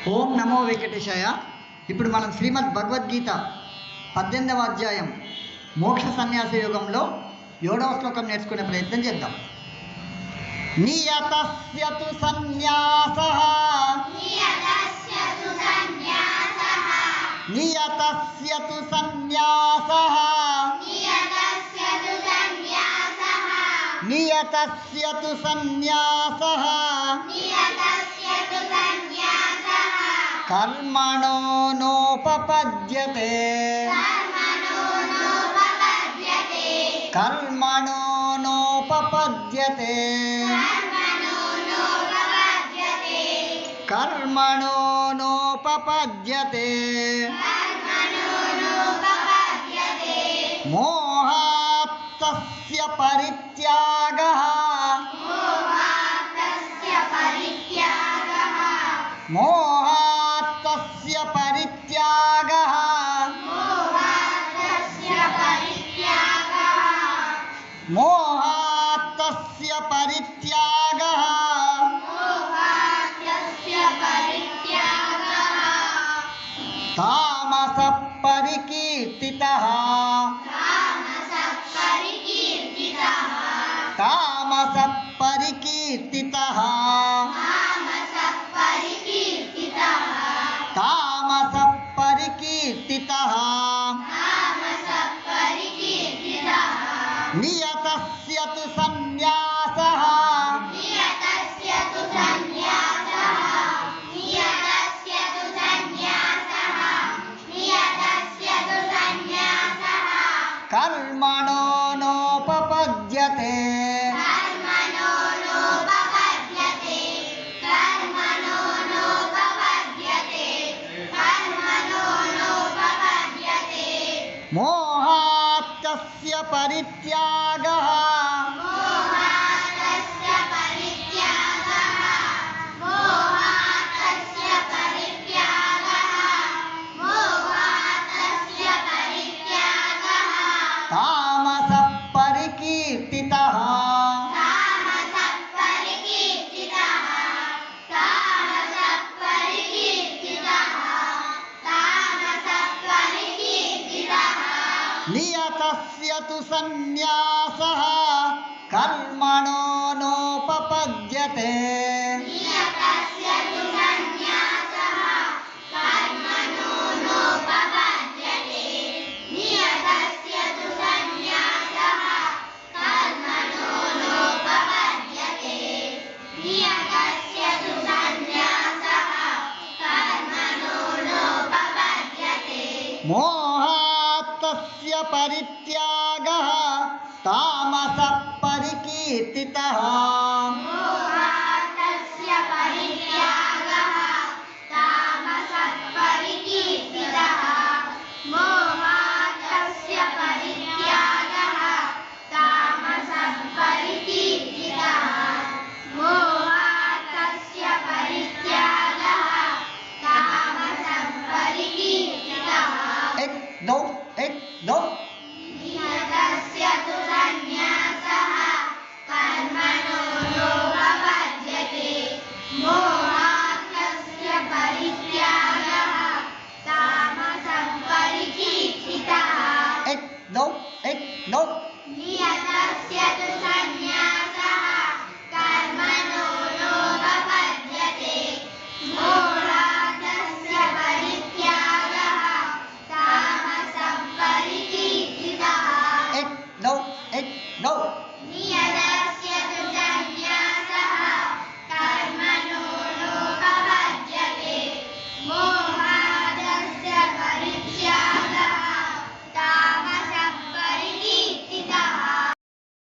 ఓం నమో వెంకటేశాయ. ఇప్పుడు మనం శ్రీమద్ భగవద్గీత 18వ అధ్యాయం మోక్ష సన్యాస యోగంలో 7వ శ్లోకం నేర్చుకునే ప్రయత్నం చేద్దాం. నియతస్య తు సన్యాసః నియతస్య తు సన్యాసః నియతస్య తు సన్యాసః కర్మణో నోపపద్యతే కర్మణో నోపపద్యతే కర్మణో నోపపద్యతే మోహాత్ తస్య పరిత్యాగః మోహాత్ తస్య పరిత్యాగః మోహాత్ తస్య పరిత్యాగః తామసః పరికీర్తితః తామసః పరికీర్తితః తామసః పరికీర్తితః నియతస్య తు సన్యాసః కర్మణో నోపపద్యతే మోహాత్ తస్య పరిత్యాగః తామసః పరికీర్తితః నియతస్య తు సన్యాసః కర్మణో నోపపద్యతే మోహాత్ తస్య పరిత్యాగః తామసః పరికీర్తితః